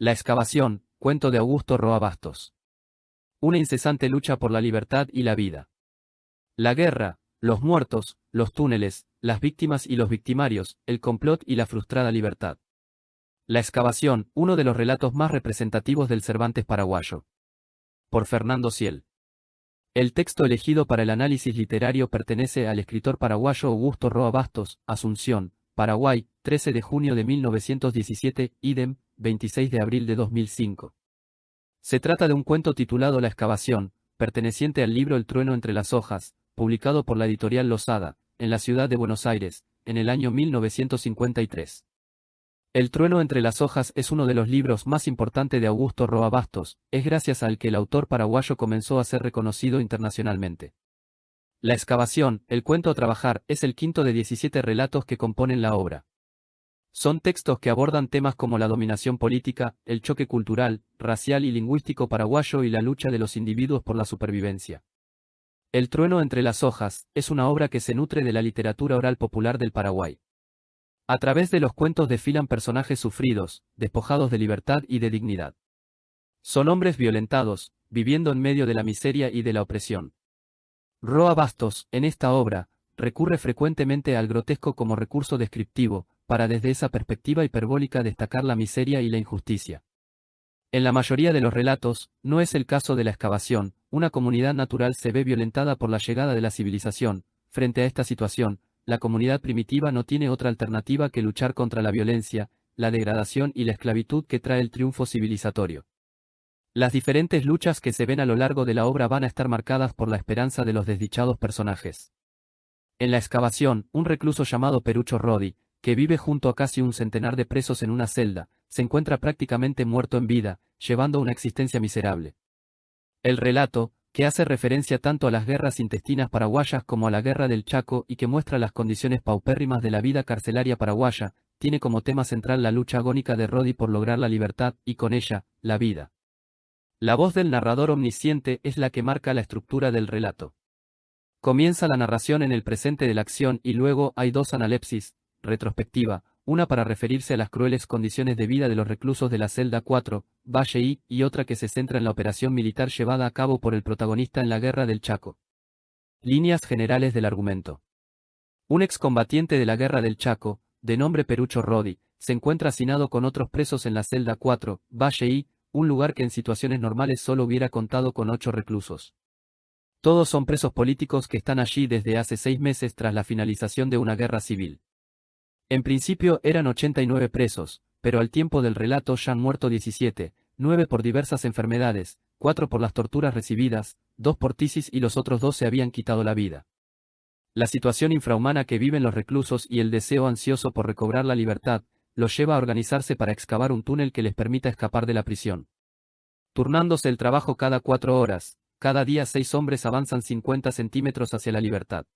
La excavación, cuento de Augusto Roa Bastos. Una incesante lucha por la libertad y la vida. La guerra, los muertos, los túneles, las víctimas y los victimarios, el complot y la frustrada libertad. La excavación, uno de los relatos más representativos del Cervantes paraguayo. Por Fernando Ciel. El texto elegido para el análisis literario pertenece al escritor paraguayo Augusto Roa Bastos, Asunción, Paraguay, 13 de junio de 1917, idem, 26 de abril de 2005. Se trata de un cuento titulado La excavación, perteneciente al libro El trueno entre las hojas, publicado por la editorial Losada, en la ciudad de Buenos Aires, en el año 1953. El trueno entre las hojas es uno de los libros más importantes de Augusto Roa Bastos, es gracias al que el autor paraguayo comenzó a ser reconocido internacionalmente. La excavación, el cuento a trabajar, es el quinto de 17 relatos que componen la obra. Son textos que abordan temas como la dominación política, el choque cultural, racial y lingüístico paraguayo y la lucha de los individuos por la supervivencia. El trueno entre las hojas es una obra que se nutre de la literatura oral popular del Paraguay. A través de los cuentos desfilan personajes sufridos, despojados de libertad y de dignidad. Son hombres violentados, viviendo en medio de la miseria y de la opresión. Roa Bastos, en esta obra, recurre frecuentemente al grotesco como recurso descriptivo, para desde esa perspectiva hiperbólica destacar la miseria y la injusticia. En la mayoría de los relatos, no es el caso de la excavación, una comunidad natural se ve violentada por la llegada de la civilización. Frente a esta situación, la comunidad primitiva no tiene otra alternativa que luchar contra la violencia, la degradación y la esclavitud que trae el triunfo civilizatorio. Las diferentes luchas que se ven a lo largo de la obra van a estar marcadas por la esperanza de los desdichados personajes. En la excavación, un recluso llamado Perucho Rodi, que vive junto a casi un centenar de presos en una celda, se encuentra prácticamente muerto en vida, llevando una existencia miserable. El relato, que hace referencia tanto a las guerras intestinas paraguayas como a la guerra del Chaco y que muestra las condiciones paupérrimas de la vida carcelaria paraguaya, tiene como tema central la lucha agónica de Rodi por lograr la libertad y con ella, la vida. La voz del narrador omnisciente es la que marca la estructura del relato. Comienza la narración en el presente de la acción y luego hay dos analepsis, retrospectiva, una para referirse a las crueles condiciones de vida de los reclusos de la celda 4, Valle I, y otra que se centra en la operación militar llevada a cabo por el protagonista en la guerra del Chaco. Líneas generales del argumento. Un excombatiente de la guerra del Chaco, de nombre Perucho Rodi, se encuentra hacinado con otros presos en la celda 4, Valle I, un lugar que en situaciones normales solo hubiera contado con 8 reclusos. Todos son presos políticos que están allí desde hace 6 meses tras la finalización de una guerra civil. En principio eran 89 presos, pero al tiempo del relato ya han muerto 17, 9 por diversas enfermedades, 4 por las torturas recibidas, 2 por tisis y los otros 2 se habían quitado la vida. La situación infrahumana que viven los reclusos y el deseo ansioso por recobrar la libertad, los lleva a organizarse para excavar un túnel que les permita escapar de la prisión. Turnándose el trabajo cada 4 horas, cada día 6 hombres avanzan 50 centímetros hacia la libertad.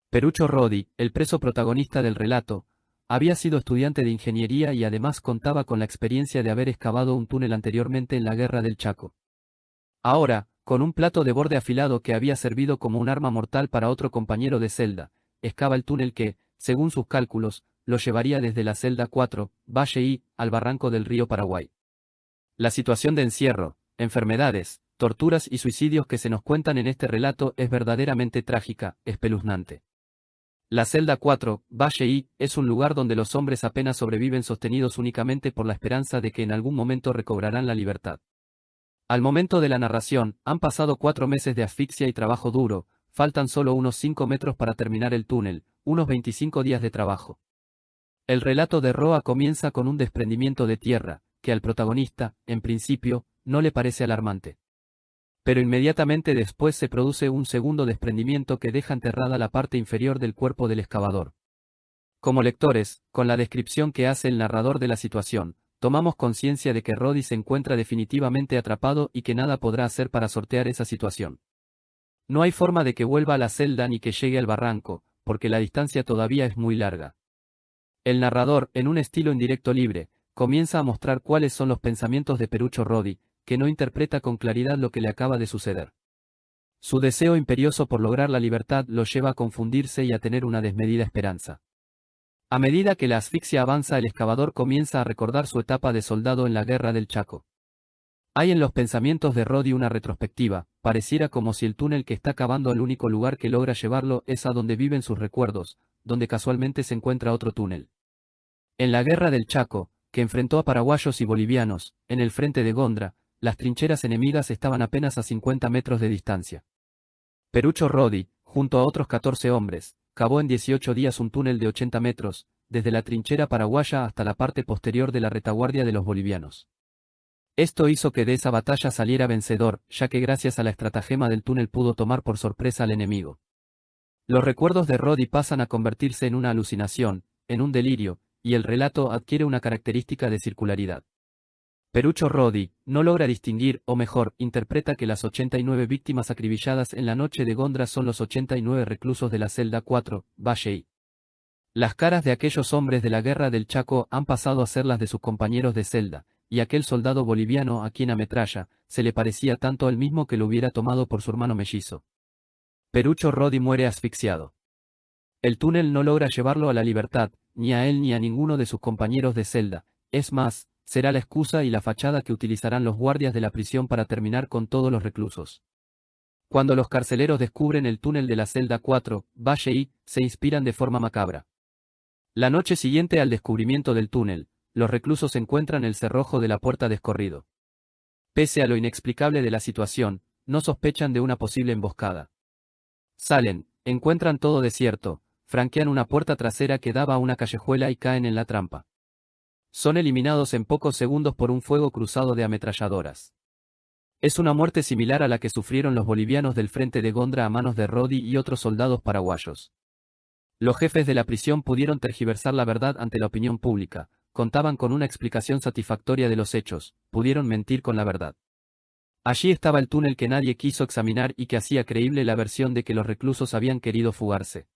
Perucho Rodi, el preso protagonista del relato, había sido estudiante de ingeniería y además contaba con la experiencia de haber excavado un túnel anteriormente en la guerra del Chaco. Ahora, con un plato de borde afilado que había servido como un arma mortal para otro compañero de celda, excava el túnel que, según sus cálculos, lo llevaría desde la celda 4, Valle I, al barranco del río Paraguay. La situación de encierro, enfermedades, torturas y suicidios que se nos cuentan en este relato es verdaderamente trágica, espeluznante. La celda 4, Valle I, es un lugar donde los hombres apenas sobreviven sostenidos únicamente por la esperanza de que en algún momento recobrarán la libertad. Al momento de la narración, han pasado 4 meses de asfixia y trabajo duro, faltan solo unos 5 metros para terminar el túnel, unos 25 días de trabajo. El relato de Roa comienza con un desprendimiento de tierra, que al protagonista, en principio, no le parece alarmante. Pero inmediatamente después se produce un segundo desprendimiento que deja enterrada la parte inferior del cuerpo del excavador. Como lectores, con la descripción que hace el narrador de la situación, tomamos conciencia de que Rodi se encuentra definitivamente atrapado y que nada podrá hacer para sortear esa situación. No hay forma de que vuelva a la celda ni que llegue al barranco, porque la distancia todavía es muy larga. El narrador, en un estilo indirecto libre, comienza a mostrar cuáles son los pensamientos de Perucho Rodi, que no interpreta con claridad lo que le acaba de suceder. Su deseo imperioso por lograr la libertad lo lleva a confundirse y a tener una desmedida esperanza. A medida que la asfixia avanza, el excavador comienza a recordar su etapa de soldado en la Guerra del Chaco. Hay en los pensamientos de Roddy una retrospectiva, pareciera como si el túnel que está cavando el único lugar que logra llevarlo es a donde viven sus recuerdos, donde casualmente se encuentra otro túnel. En la Guerra del Chaco, que enfrentó a paraguayos y bolivianos, en el frente de Gondra, las trincheras enemigas estaban apenas a 50 metros de distancia. Perucho Roddy, junto a otros 14 hombres, cavó en 18 días un túnel de 80 metros, desde la trinchera paraguaya hasta la parte posterior de la retaguardia de los bolivianos. Esto hizo que de esa batalla saliera vencedor, ya que gracias a la estratagema del túnel pudo tomar por sorpresa al enemigo. Los recuerdos de Roddy pasan a convertirse en una alucinación, en un delirio, y el relato adquiere una característica de circularidad. Perucho Roddy no logra distinguir, o mejor, interpreta que las 89 víctimas acribilladas en la noche de Gondra son los 89 reclusos de la celda 4, Valle I. Las caras de aquellos hombres de la Guerra del Chaco han pasado a ser las de sus compañeros de celda, y aquel soldado boliviano a quien ametralla, se le parecía tanto al mismo que lo hubiera tomado por su hermano mellizo. Perucho Roddy muere asfixiado. El túnel no logra llevarlo a la libertad, ni a él ni a ninguno de sus compañeros de celda, es más, será la excusa y la fachada que utilizarán los guardias de la prisión para terminar con todos los reclusos. Cuando los carceleros descubren el túnel de la celda 4, Valle I, se inspiran de forma macabra. La noche siguiente al descubrimiento del túnel, los reclusos encuentran el cerrojo de la puerta descorrido. Pese a lo inexplicable de la situación, no sospechan de una posible emboscada. Salen, encuentran todo desierto, franquean una puerta trasera que daba a una callejuela y caen en la trampa. Son eliminados en pocos segundos por un fuego cruzado de ametralladoras. Es una muerte similar a la que sufrieron los bolivianos del frente de Gondra a manos de Roddy y otros soldados paraguayos. Los jefes de la prisión pudieron tergiversar la verdad ante la opinión pública, contaban con una explicación satisfactoria de los hechos, pudieron mentir con la verdad. Allí estaba el túnel que nadie quiso examinar y que hacía creíble la versión de que los reclusos habían querido fugarse.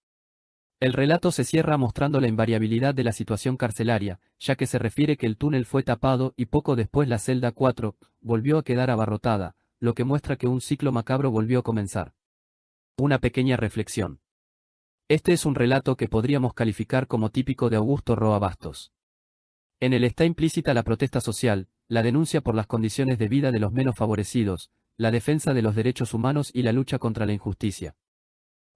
El relato se cierra mostrando la invariabilidad de la situación carcelaria, ya que se refiere que el túnel fue tapado y poco después la celda 4 volvió a quedar abarrotada, lo que muestra que un ciclo macabro volvió a comenzar. Una pequeña reflexión. Este es un relato que podríamos calificar como típico de Augusto Roa Bastos. En él está implícita la protesta social, la denuncia por las condiciones de vida de los menos favorecidos, la defensa de los derechos humanos y la lucha contra la injusticia.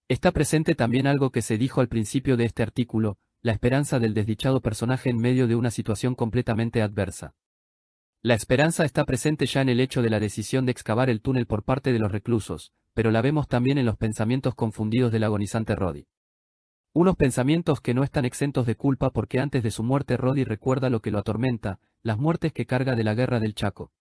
Está presente también algo que se dijo al principio de este artículo, la esperanza del desdichado personaje en medio de una situación completamente adversa. La esperanza está presente ya en el hecho de la decisión de excavar el túnel por parte de los reclusos, pero la vemos también en los pensamientos confundidos del agonizante Roddy. Unos pensamientos que no están exentos de culpa porque antes de su muerte Roddy recuerda lo que lo atormenta, las muertes que carga de la Guerra del Chaco.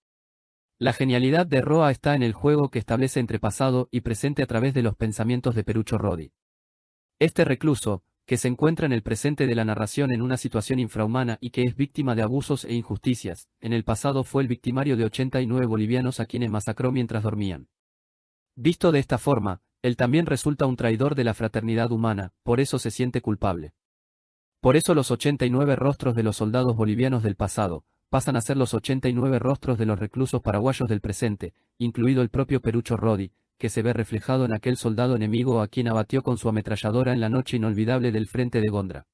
La genialidad de Roa está en el juego que establece entre pasado y presente a través de los pensamientos de Perucho Roddy. Este recluso, que se encuentra en el presente de la narración en una situación infrahumana y que es víctima de abusos e injusticias, en el pasado fue el victimario de 89 bolivianos a quienes masacró mientras dormían. Visto de esta forma, él también resulta un traidor de la fraternidad humana, por eso se siente culpable. Por eso los 89 rostros de los soldados bolivianos del pasado, pasan a ser los 89 rostros de los reclusos paraguayos del presente, incluido el propio Perucho Roddy, que se ve reflejado en aquel soldado enemigo a quien abatió con su ametralladora en la noche inolvidable del frente de Gondra.